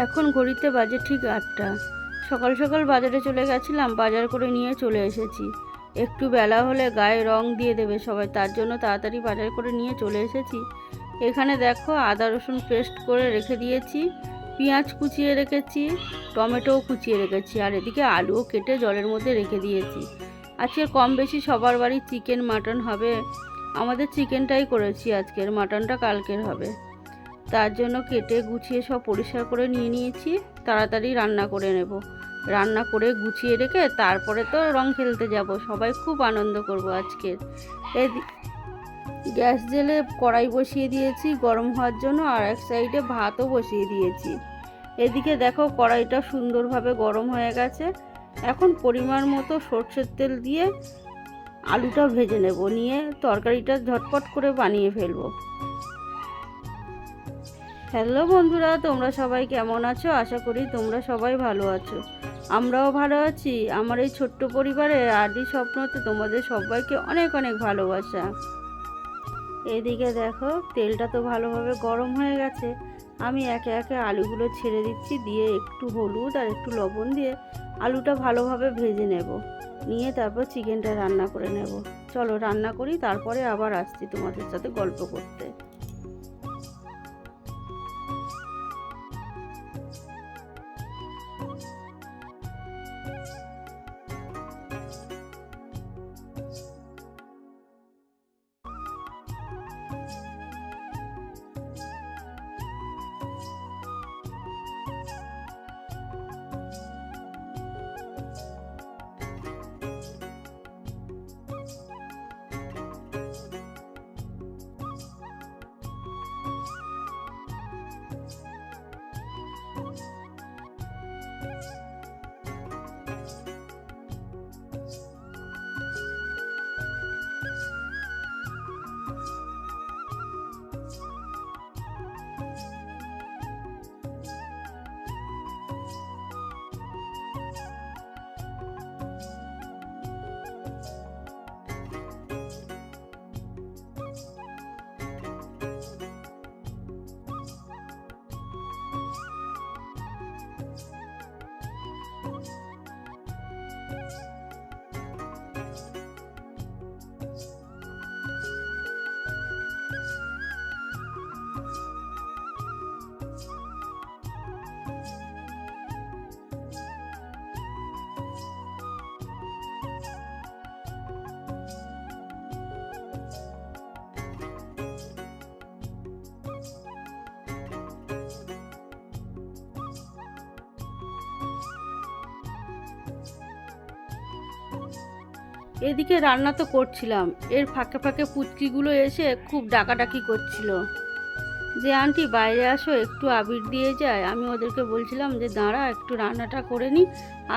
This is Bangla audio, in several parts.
এখন ঘড়িতে বাজে ঠিক 8টা। সকাল সকাল বাজারে চলে গেছিলাম, বাজার করে নিয়ে চলে এসেছি। একটু বেলা হলে গায়ে রং দিয়ে দেবে সবাই, তার জন্য তাড়াতাড়ি বাজার করে নিয়ে চলে এসেছি। এখানে দেখো আদা রসুন পেস্ট করে রেখে দিয়েছি, পেঁয়াজ কুচিয়ে রেখেছি, টমেটোও কুচিয়ে রেখেছি, আর এদিকে আলুও কেটে জলের মধ্যে রেখে দিয়েছি। আজকে কম বেশি সবার বাড়ি চিকেন মাটন হবে, আমাদের চিকেনটাই করেছি আজকের, মাটনটা কালকের হবে। তার জন্য কেটে গুছিয়ে সব পরিষ্কার করে নিয়ে নিয়েছি, তাড়াতাড়ি রান্না করে নেব। রান্না করে গুছিয়ে রেখে তারপরে তো রং খেলতে যাব, সবাই খুব আনন্দ করব আজকের। এই গ্যাস জেলে কড়াই বসিয়ে দিয়েছি গরম হওয়ার জন্য, আর এক সাইডে ভাতও বসিয়ে দিয়েছি। এদিকে দেখো কড়াইটা সুন্দরভাবে গরম হয়ে গেছে। এখন পরিমাণ মতো সরষের তেল দিয়ে আলুটা ভেজে নেব, নিয়ে তরকারিটা ঝটপট করে বানিয়ে ফেলবো। হ্যালো বন্ধুরা, তোমরা সবাই কেমন আছো? আশা করি তোমরা সবাই ভালো আছো, আমরাও ভালো আছি। আমার এই ছোট্ট পরিবারে আদি স্বপ্নতে তোমাদের সবাইকে অনেক অনেক ভালোবাসা। এদিকে দেখো তেলটা তো ভালোভাবে গরম হয়ে গেছে, আমি একে একে আলুগুলো ছেড়ে দিচ্ছি, দিয়ে একটু হলুদ আর একটু লবণ দিয়ে আলুটা ভালোভাবে ভেজে নেব, নিয়ে তারপর চিকেনটা রান্না করে নেব। চলো রান্না করি, তারপরে আবার আসছি তোমাদের সাথে গল্প করতে। এদিকে রান্না তো করছিলাম, এর ফাঁকে ফাঁকে পুচকিগুলো এসে খুব ডাকাডাকি করছিল যে আন্টি বাইরে আসো, একটু আবির দিয়ে যায়। আমি ওদেরকে বলছিলাম যে দাঁড়া একটু রান্নাটা করে নি,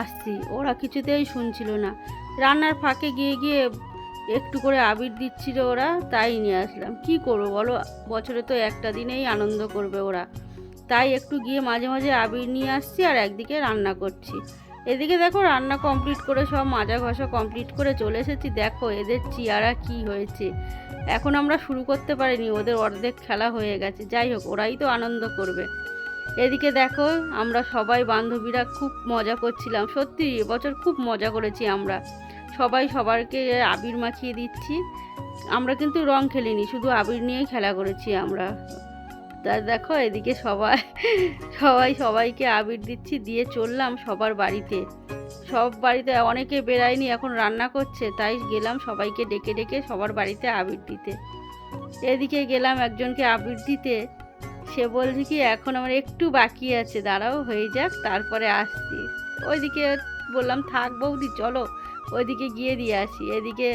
আসছি। ওরা কিছুতেই শুনছিল না। রান্নার ফাঁকে গিয়ে গিয়ে একটু করে আবির দিচ্ছিল ওরা, তাই নিয়ে আসলাম। কি করবো বলো, বছরে তো একটা দিনেই আনন্দ করবে ওরা, তাই একটু গিয়ে মাঝে মাঝে আবির নিয়ে আসছি, আর একদিকে রান্না করছি। এদিকে দেখো রান্না কমপ্লিট করে সব মাজা ঘষা কমপ্লিট করে চলে এসেছি। দেখো এদের চেহারা কি হয়েছে, এখন আমরা শুরু করতে পারিনি, ওদের অর্ধেক খেলা হয়ে গেছে। যাই হোক, ওরাই তো আনন্দ করবে। এদিকে দেখো আমরা সবাই বান্ধবীরা খুব মজা করছিলাম, সত্যি এবছর খুব মজা করেছি আমরা। সবাই সবাইকে আবির মাখিয়ে দিচ্ছি। আমরা কিন্তু রং খেলিনি, শুধু আবির নিয়েই খেলা করেছি আমরা। তা দেখো এদিকে সবাই সবাই সবাইকে আবির দিচ্ছি, দিয়ে চললাম সবার বাড়িতে। সব বাড়িতে অনেকে বেরায়নি, এখন রান্না করছে, তাই গেলাম সবাইকে ডেকে ডেকে সবার বাড়িতে আবির দিতে। এদিকে গেলাম একজনকে আবির দিতে, সে বলছে কি এখন আমার একটু বাকি আছে, দাঁড়াও হয়ে যাক তারপরে আসছি। ওইদিকে বললাম থাক বৌদি চলো ওইদিকে গিয়ে দিয়ে আসি। এদিকে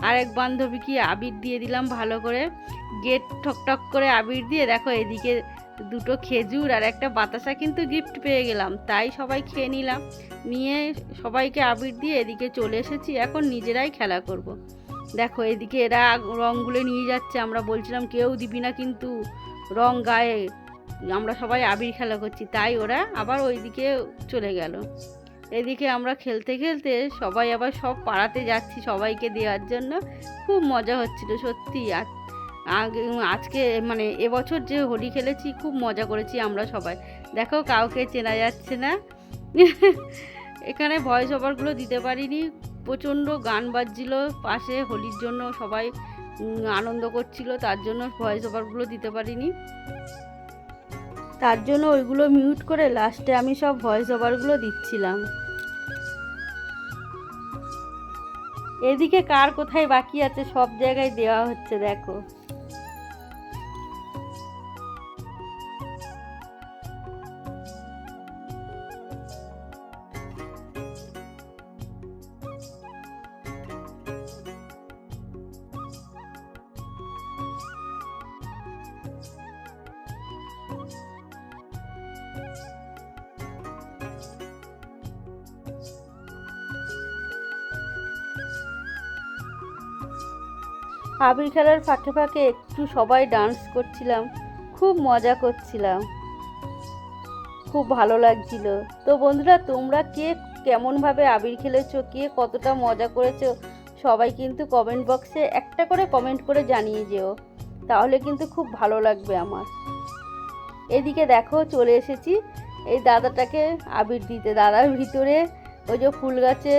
আরেক বান্ধবীকে আবির দিয়ে দিলাম ভালো করে, গেট ঠকঠক করে আবির দিয়ে দেখো এদিকে দুটো খেজুর আর একটা বাতাসা কিন্তু গিফট পেয়ে গেলাম, তাই সবাই খেয়ে নিলাম। নিয়ে সবাইকে আবির দিয়ে এদিকে চলে এসেছি, এখন নিজেরাই খেলা করব। দেখো এদিকে এরা রঙগুলো নিয়ে যাচ্ছে, আমরা বলছিলাম কেউ দিবি না কিন্তু রং গায়ে, আমরা সবাই আবির খেলা করছি, তাই ওরা আবার ওইদিকে চলে গেল। এদিকে আমরা খেলতে খেলতে সবাই আবার সব পাড়াতে যাচ্ছি সবাইকে দেওয়ার জন্য, খুব মজা হচ্ছিল সত্যি। আজকে মানে এবছর যে হোলি খেলেছি খুব মজা করেছি আমরা সবাই। দেখো কাউকে চেনা যাচ্ছে না। এখানে ভয়েস ওভারগুলো দিতে পারিনি, প্রচণ্ড গান বাজছিল পাশে, হোলির জন্য সবাই আনন্দ করছিল, তার জন্য ভয়েস ওভারগুলো দিতে পারিনি। তার জন্য ওইগুলো মিউট করে লাস্টে আমি সব ভয়েস ওভারগুলো দিচ্ছিলাম। এদিকে কার কোথায় বাকি আছে সব জায়গায় দেওয়া হচ্ছে দেখো। আবির খেলার ফাঁকে ফাঁকে একটু সবাই ডান্স করছিলাম, খুব মজা করছিলাম, খুব ভালো লাগছিল। তো বন্ধুরা, তোমরা কে কেমনভাবে আবির খেলেছো, কে কতটা মজা করেছো, সবাই কিন্তু কমেন্ট বক্সে একটা করে কমেন্ট করে জানিয়ে যেও, তাহলে কিন্তু খুব ভালো লাগবে আমার। এদিকে দেখো চলে এসেছি এই দাদাটাকে আবির দিতে। দাদার ভিতরে ওই যে ফুল গাছে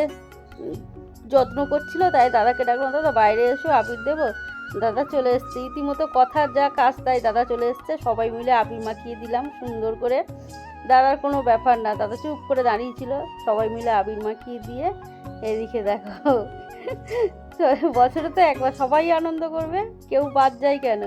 যত্ন করছিল, তাই দাদাকে ডাকলাম, দাদা বাইরে এসো আবির দেবো। দাদা চলে এসছে, ইতিমতো কথার যা কাজ তাই দাদা চলে এসছে, সবাই মিলে আবির মাখিয়ে দিলাম সুন্দর করে। দাদার কোনো ব্যাপার না, দাদা চুপ করে দাঁড়িয়েছিল, সবাই মিলে আবির মাখিয়ে দিয়ে এদিকে দেখো বছরে তো একবার সবাই আনন্দ করবে, কেউ বাদ যায় কেন।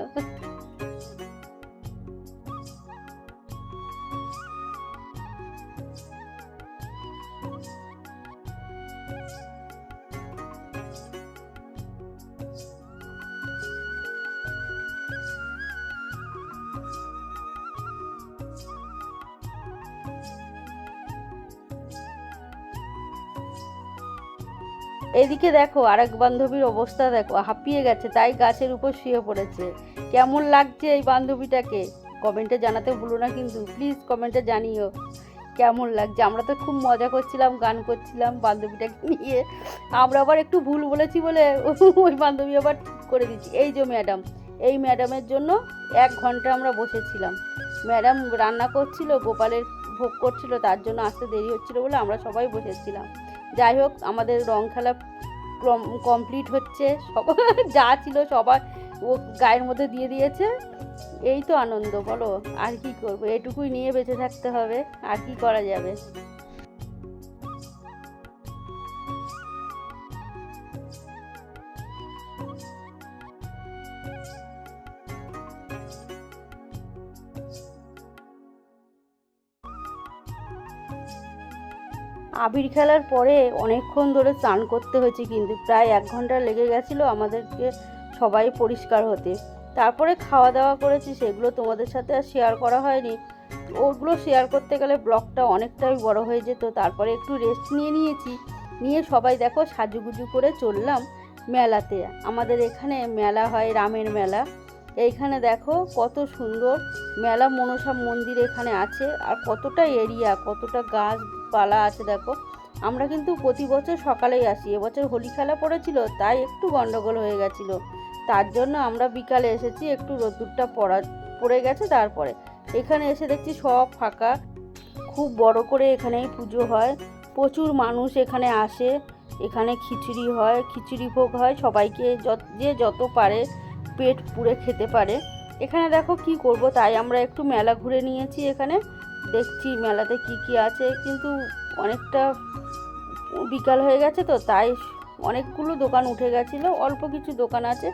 এদিকে দেখো আরেক বান্ধবীর অবস্থা দেখো, হাঁপিয়ে গেছে, তাই গাছের উপর শুয়ে পড়েছে। কেমন লাগছে এই বান্ধবীটাকে কমেন্টে জানাতে ভুলো না কিন্তু, প্লিজ কমেন্টে জানিও কেমন লাগছে। আমরা তো খুব মজা করছিলাম, গান করছিলাম বান্ধবীটাকে নিয়ে। আমরা আবার একটু ভুল বলেছি বলে ওই বান্ধবী আবার ঠিক করে দিচ্ছি। এই যে ম্যাডাম, এই ম্যাডামের জন্য 1 ঘন্টা আমরা বসেছিলাম। ম্যাডাম রান্না করছিল, গোপালের ভোগ করছিল, তার জন্য আসতে দেরি হচ্ছিল বলে আমরা সবাই বসেছিলাম। যাই হোক, আমাদের রং খেলা কমপ্লিট হচ্ছে, সব যা ছিল সবাই ও গায়ের মধ্যে দিয়ে দিয়েছে। এই তো আনন্দ, বলো আর কি করবো, এটুকুই নিয়ে বেঁচে থাকতে হবে, আর কি করা যাবে। আবির খেলার পরে অনেকক্ষণ ধরে স্নান করতে হয়েছে, কিন্তু প্রায় 1 ঘন্টা লেগে গেছিলো আমাদেরকে সবাই পরিষ্কার হতে। তারপরে খাওয়া দাওয়া করেছি, সেগুলো তোমাদের সাথে আর শেয়ার করা হয়নি। ওগুলো শেয়ার করতে গেলে ব্লগটা অনেকটাই বড় হয়ে যেত। তারপরে একটু রেস্ট নিয়েছি, নিয়ে সবাই দেখো সাজুগুজু করে চললাম মেলাতে। আমাদের এখানে মেলা হয়, রামের মেলা। এইখানে দেখো কত সুন্দর মেলা, মনসা মন্দির এখানে আছে, আর কতটা এরিয়া, কতটা গাছপালা আছে দেখো। আমরা কিন্তু প্রতি বছর সকালেই আসি, এবছর হোলি খেলা পড়েছিল তাই একটু গন্ডগোল হয়ে গেছিল, তার জন্য আমরা বিকালে এসেছি, একটু রোদ্দুরটা পড়ে গেছে। তারপরে এখানে এসে দেখছি সব ফাঁকা, খুব বড় করে এখানেই পুজো হয়, প্রচুর মানুষ এখানে আসে। এখানে খিচুড়ি হয়, খিচুড়ি ভোগ হয়, সবাইকে যে যত পারে পেট পুড়ে খেতে পারে। এখানে দেখো কি করব, তাই আমরা একটু মেলা ঘুরে নিয়েছি, এখানে দেখছি মেলাতে কি কি আছে, কিন্তু অনেকটা বিকাল হয়ে গেছে তো, তাই অনেকগুলো দোকান উঠে গেছিলো, অল্প কিছু দোকান আছে।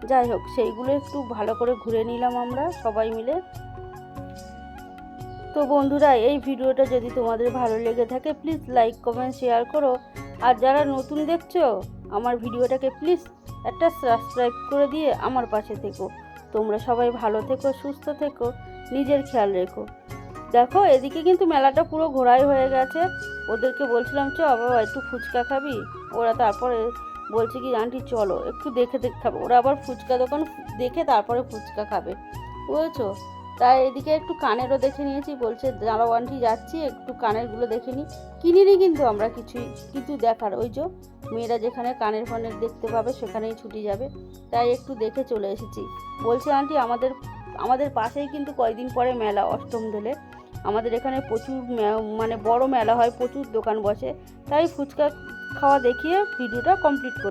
যাই হোক, সেইগুলো একটু ভালো করে ঘুরে নিলাম আমরা সবাই মিলে। তো বন্ধুরা, এই ভিডিওটা যদি তোমাদের ভালো লেগে থাকে প্লিজ লাইক কমেন্ট শেয়ার করো, আর যারা নতুন দেখছো আমার ভিডিওটাকে প্লিজ একটা সাবস্ক্রাইব করে দিয়ে আমার পাশে থেকো। তোমরা সবাই ভালো থেকো, সুস্থ থেকো, নিজের খেয়াল রেখো। দেখো এদিকে কিন্তু মেলাটা পুরো ঘোরাই হয়ে গেছে। ওদেরকে বলছিলাম চ বাবা একটু ফুচকা খাবি, ওরা তারপরে বলছে কি আন্টি চলো একটু দেখে খাবে, ওরা আবার ফুচকা দোকান দেখে তারপরে ফুচকা খাবে, বুঝেছো। তাই এদিকে একটু কানেরও দেখে নিয়েছি, বলছে দাঁড়াও আন্টি যাচ্ছি একটু কানেরগুলো দেখে নিই। কিনিনি কিন্তু আমরা কিছুই, কিন্তু দেখার ওই যে মেয়েরা যেখানে কানের ফানের দেখতে পাবে সেখানেই ছুটি যাবে, তাই একটু দেখে চলে এসেছি। বলছে আন্টি আমাদের পাশেই কিন্তু কয়েকদিন পরে মেলা, অষ্টম দোলে আমাদের এখানে প্রচুর মানে বড় মেলা হয়, প্রচুর দোকান বসে, তাই ফুচকা খাওয়া দেখিয়ে ভিডিওটা কমপ্লিট করি।